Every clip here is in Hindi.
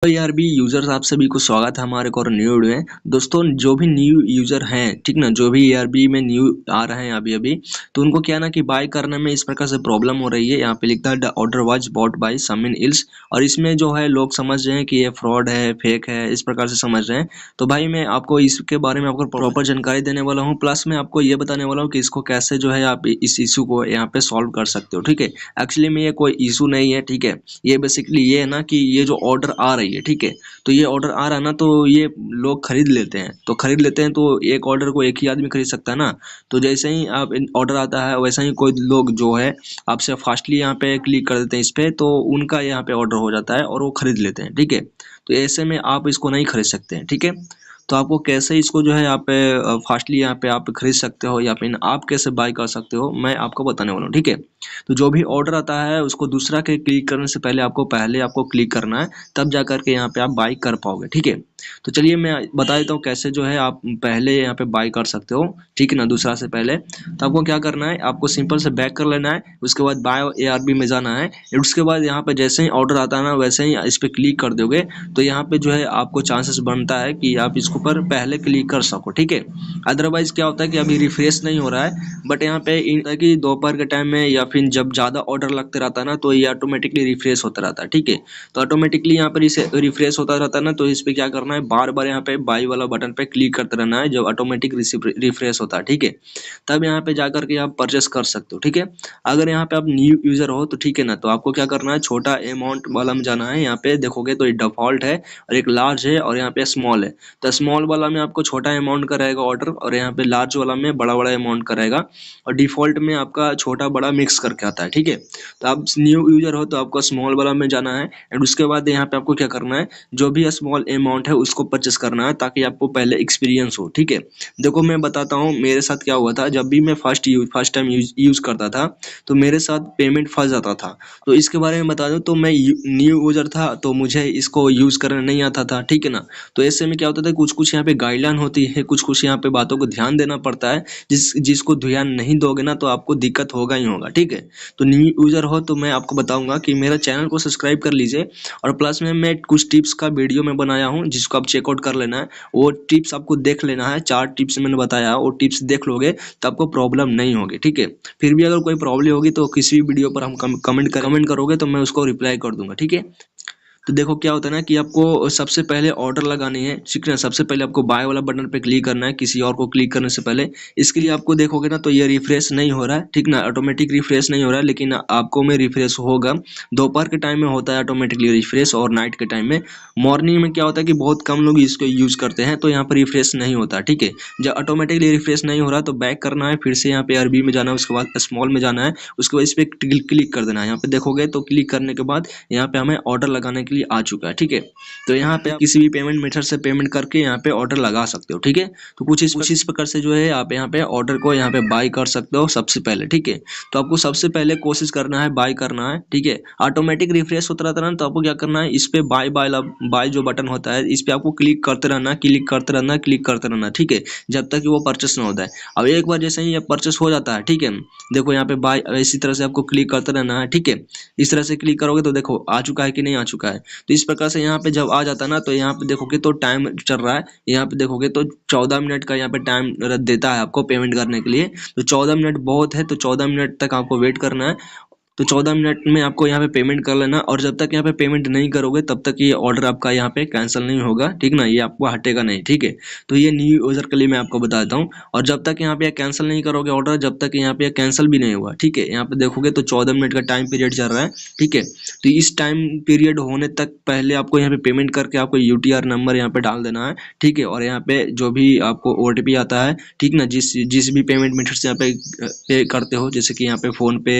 तो यार भी यूजर्स आप सभी को स्वागत है हमारे एक और न्यू वीडियो में। दोस्तों जो भी न्यू यूजर हैं, ठीक ना, जो भी ARB में न्यू आ रहे हैं अभी अभी, तो उनको क्या ना कि बाय करने में इस प्रकार से प्रॉब्लम हो रही है। यहाँ पे लिखता है the order was bought by someone else, और इसमें जो है लोग समझ रहे हैं कि ये फ्रॉड है, फेक है, इस प्रकार से समझ रहे हैं। तो भाई मैं आपको इसके बारे में आपको प्रॉपर जानकारी देने वाला हूँ, प्लस मैं आपको ये बताने वाला हूँ कि इसको कैसे जो है आप इस इशू को यहाँ पे सॉल्व कर सकते हो। ठीक है, एक्चुअली में ये कोई इशू नहीं है। ठीक है, ये बेसिकली ये है ना कि ये जो ऑर्डर आ रही है, ठीक है, तो ये ऑर्डर आ रहा है ना, तो ये लोग खरीद लेते हैं। तो एक ऑर्डर को एक ही आदमी खरीद सकता है ना। तो जैसे ही आप ऑर्डर आता है वैसा ही कोई लोग जो है आपसे फास्टली यहाँ पे क्लिक कर देते हैं इस पे, तो उनका यहाँ पे ऑर्डर हो जाता है और वो खरीद लेते हैं। ठीक है, तो ऐसे में आप इसको नहीं खरीद सकते हैं। ठीक है, तो आपको कैसे इसको जो है यहाँ पे फास्टली यहाँ पे आप खरीद सकते हो या फिर आप कैसे बाय कर सकते हो, मैं आपको बताने वाला हूँ। ठीक है, तो जो भी ऑर्डर आता है उसको दूसरा के क्लिक करने से पहले आपको क्लिक करना है, तब जा करके यहाँ पे आप बाय कर पाओगे। ठीक है, तो चलिए मैं बता देता हूँ कैसे जो है आप पहले यहाँ पे बाय कर सकते हो। ठीक है ना, दूसरा से पहले तो आपको क्या करना है, आपको सिंपल से बैक कर लेना है, उसके बाद बाय ARB में जाना है। उसके बाद यहाँ पे जैसे ही ऑर्डर आता है ना, वैसे ही इस पे क्लिक कर दोगे तो यहाँ पे जो है आपको चांसेस बनता है कि आप इसको पर पहले क्लिक कर सको। ठीक है, अदरवाइज क्या होता है कि अभी रिफ्रेश नहीं हो रहा है, बट यहाँ पे कि दोपहर के टाइम में या फिर जब ज़्यादा ऑर्डर लगते रहता है ना, तो ये ऑटोमेटिकली रिफ्रेश होता रहता है। ठीक है, तो ऑटोमेटिकली यहाँ पर इसे रिफ्रेश होता रहता है ना, तो इस पे क्या करना है, बार बार यहाँ पे बाई वाला बटन पे क्लिक करते रहना है जब ऑटोमेटिक रिफ्रेश होता है। ठीक है, तब यहाँ पे जाकर के आप परचेस कर सकते हो। ठीक है, अगर यहाँ पे आप न्यू यूजर हो तो ठीक है ना, तो आपको क्या करना है, छोटा अमाउंट वाला में जाना है। यहाँ पे देखोगे तो डिफॉल्ट है और एक लार्ज है और यहाँ पे स्मॉल है। तो स्मॉल वाला में आपको छोटा अमाउंट का रहेगा ऑर्डर, और यहाँ पे लार्ज वाला में बड़ा बड़ा अमाउंट का रहेगा, और डिफॉल्ट में आपका छोटा बड़ा मिक्स करके आता है। ठीक है, तो आप न्यू यूजर हो तो आपको स्मॉल वाला में जाना है, एंड उसके बाद यहाँ पे आपको क्या करना है, जो भी स्मॉल अमाउंट है उसको परचेस करना है, ताकि आपको पहले एक्सपीरियंस हो। ठीक है, देखो मैं बताता हूँ मेरे साथ क्या हुआ था। जब भी मैं फर्स्ट टाइम यूज करता था, तो मेरे साथ पेमेंट फंस जाता था। तो इसके बारे में बता दूं, तो मैं न्यू यूजर था, तो मुझे इसको यूज करना नहीं आता था। ठीक है ना, तो ऐसे में क्या होता था, कुछ कुछ यहाँ पे गाइडलाइन होती है, कुछ कुछ यहाँ पे बातों को ध्यान देना पड़ता है। जिसको ध्यान नहीं दोगे ना, तो आपको दिक्कत होगा ही होगा। ठीक है, तो न्यू यूजर हो तो मैं आपको बताऊंगा कि मेरा चैनल को सब्सक्राइब कर लीजिए, और प्लस में मैं कुछ टिप्स का वीडियो में बनाया हूँ जिसको आप चेकआउट कर लेना है। वो टिप्स आपको देख लेना है, 4 टिप्स मैंने बताया, वो टिप्स देख लोगे तो आपको प्रॉब्लम नहीं होगी। ठीक है, फिर भी अगर कोई प्रॉब्लम होगी तो किसी भी वीडियो पर हम कमेंट करोगे तो मैं उसको रिप्लाई कर दूंगा। ठीक है, तो देखो क्या होता है ना कि आपको सबसे पहले ऑर्डर लगानी है। ठीक है, सबसे पहले आपको बाय वाला बटन पे क्लिक करना है किसी और को क्लिक करने से पहले। इसके लिए आपको देखोगे ना तो ये रिफ्रेश नहीं हो रहा है। ठीक ना, ऑटोमेटिक रिफ्रेश नहीं हो रहा है, लेकिन आपको में रिफ्रेश होगा। दोपहर के टाइम में होता है ऑटोमेटिकली रिफ्रेश, और नाइट के टाइम में। मॉर्निंग में क्या होता है कि बहुत कम लोग इसको यूज करते हैं, तो यहाँ पर रिफ्रेश नहीं होता। ठीक है, जब ऑटोमेटिकली रिफ्रेश नहीं हो रहा तो बैक करना है, फिर से यहाँ पे ARB में जाना है, उसके बाद स्मॉल में जाना है, उसके बाद इस पे क्लिक कर देना है। यहाँ पे देखोगे तो क्लिक करने के बाद यहाँ पे हमें ऑर्डर लगाने के लिए आ चुका है। ठीक है, तो यहाँ पे आप किसी भी पेमेंट मेथड से पेमेंट करके यहाँ पे ऑर्डर लगा सकते हो। ठीक है, तो कुछ इस प्रकार से जो है आप यहाँ पे ऑर्डर को यहाँ पे बाय कर सकते हो सबसे पहले। ठीक है, तो आपको सबसे पहले कोशिश करना है बाय करना है। ठीक है, ऑटोमेटिक रिफ्रेश होता रहता है ना, तो आपको क्या करना है, इस पे बाय जो बटन होता है, इस पे आपको क्लिक करते रहना, क्लिक करते रहना, क्लिक करते रहना। ठीक है, जब तक कि वो परचेस ना होता है। अब एक बार जैसे ही ये परचेस हो जाता है, ठीक है, देखो यहाँ पे बाय, इसी तरह से आपको क्लिक करते रहना है। ठीक है, इस तरह से क्लिक करोगे तो देखो आ चुका है कि नहीं आ चुका है। तो इस प्रकार से यहाँ पे जब आ जाता है ना, तो यहाँ पे देखोगे तो टाइम चल रहा है। यहाँ पे देखोगे तो 14 मिनट का यहाँ पे टाइम देता है आपको पेमेंट करने के लिए। तो 14 मिनट बहुत है, तो 14 मिनट तक आपको वेट करना है। तो 14 मिनट में आपको यहाँ पे पेमेंट कर लेना, और जब तक यहाँ पे पेमेंट नहीं करोगे तब तक ये ऑर्डर आपका यहाँ पे कैंसिल नहीं होगा। ठीक ना, ये आपको हटेगा नहीं। ठीक है, तो ये न्यू यूजर के लिए मैं आपको बता देता हूँ। और जब तक यहाँ पे कैंसिल नहीं करोगे ऑर्डर, जब तक यहाँ पे कैंसिल भी नहीं हुआ। ठीक है, यहाँ पे देखोगे तो 14 मिनट का टाइम पीरियड चल रहा है। ठीक है, तो इस टाइम पीरियड होने तक पहले आपको यहाँ पे पेमेंट करके आपको UTR नंबर यहाँ पे डाल देना है। ठीक है, और यहाँ पे जो भी आपको OTP आता है, ठीक ना, जिस जिस भी पेमेंट मेथड से यहाँ पे पे करते हो, जैसे कि यहाँ पे फोन पे,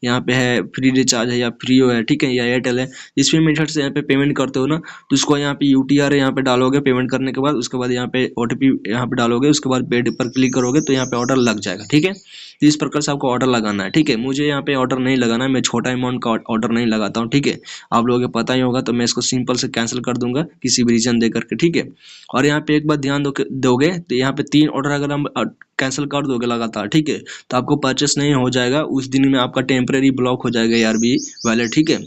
यहाँ पे है फ्री रिचार्ज है, या फ्रीओ है, ठीक है, या एयरटेल है, जिस भी मेथड से यहाँ पे पेमेंट करते हो ना, तो उसको यहाँ पे UTR यहाँ पे डालोगे पेमेंट करने के बाद। उसके बाद यहाँ पे OTP यहाँ पे डालोगे, उसके बाद पेड पर क्लिक करोगे तो यहाँ पे ऑर्डर लग जाएगा। ठीक है, तो इस प्रकार से आपको ऑर्डर लगाना है। ठीक है, मुझे यहाँ पे ऑर्डर नहीं लगाना है, मैं छोटा अमाउंट का ऑर्डर नहीं लगाता हूँ। ठीक है, आप लोगों को पता ही होगा, तो मैं इसको सिंपल से कैंसिल कर दूंगा किसी भी रीजन दे करके। ठीक है, और यहाँ पे एक बात ध्यान दोगे तो यहाँ पे 3 ऑर्डर अगर हम कैंसिल कर दोगे लगातार, ठीक है, तो आपको परचेस नहीं हो जाएगा। उस दिन में आपका टेम्परेरी ब्लॉक हो जाएगा ARB वैलेट। ठीक है,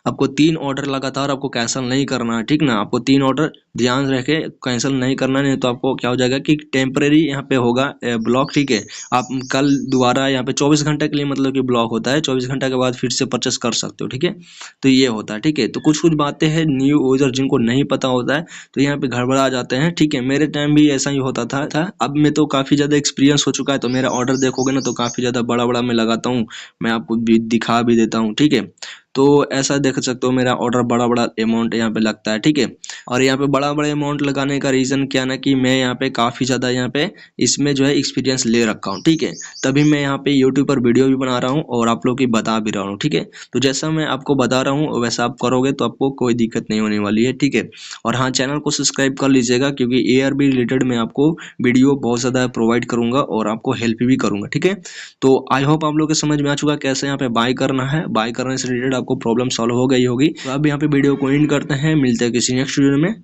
आपको 3 ऑर्डर लगातार आपको कैंसिल नहीं करना है, ठीक ना। आपको 3 ऑर्डर ध्यान रखे कैंसिल नहीं करना, नहीं तो आपको क्या हो जाएगा कि टेम्परेरी यहाँ पे होगा ब्लॉक, ठीक है। आप कल दोबारा यहाँ पे 24 घंटे के लिए मतलब कि ब्लॉक होता है, 24 घंटे के बाद फिर से परचेस कर सकते हो, ठीक है। तो ये होता है, ठीक है। तो कुछ कुछ बातें हैं न्यू यूजर जिनको नहीं पता होता है तो यहाँ पे गड़बड़ा जाते हैं, ठीक है। मेरे टाइम भी ऐसा ही होता था। अब मैं तो काफी ज्यादा एक्सपीरियंस हो चुका है, तो मेरा ऑर्डर देखोगे ना तो काफी ज्यादा बड़ा बड़ा मैं लगाता हूँ, मैं आपको भी दिखा भी देता हूँ, ठीक है। तो ऐसा देख सकते हो मेरा ऑर्डर बड़ा बड़ा अमाउंट यहाँ पे लगता है, ठीक है। और यहाँ पे बड़ा बड़ा अमाउंट लगाने का रीजन क्या ना कि मैं यहाँ पे काफी ज्यादा यहाँ पे इसमें जो है एक्सपीरियंस ले रखा हूँ, ठीक है। तभी मैं यहाँ पे यूट्यूब पर वीडियो भी बना रहा हूँ और आप लोग की बता भी रहा हूँ, ठीक है। तो जैसा मैं आपको बता रहा हूँ वैसा आप करोगे तो आपको कोई दिक्कत नहीं होने वाली है, ठीक है। और हाँ, चैनल को सब्सक्राइब कर लीजिएगा क्योंकि ARB रिलेटेड मैं आपको वीडियो बहुत ज़्यादा प्रोवाइड करूंगा और आपको हेल्प भी करूंगा, ठीक है। तो आई होप आप लोग के समझ में आ चुका कैसे यहाँ पे बाय करना है। बाय करने से रिलेटेड आपको प्रॉब्लम सॉल्व हो गई होगी। तो अब यहाँ पे वीडियो को एंड करते हैं, मिलते हैं किसी नेक्स्ट वीडियो में।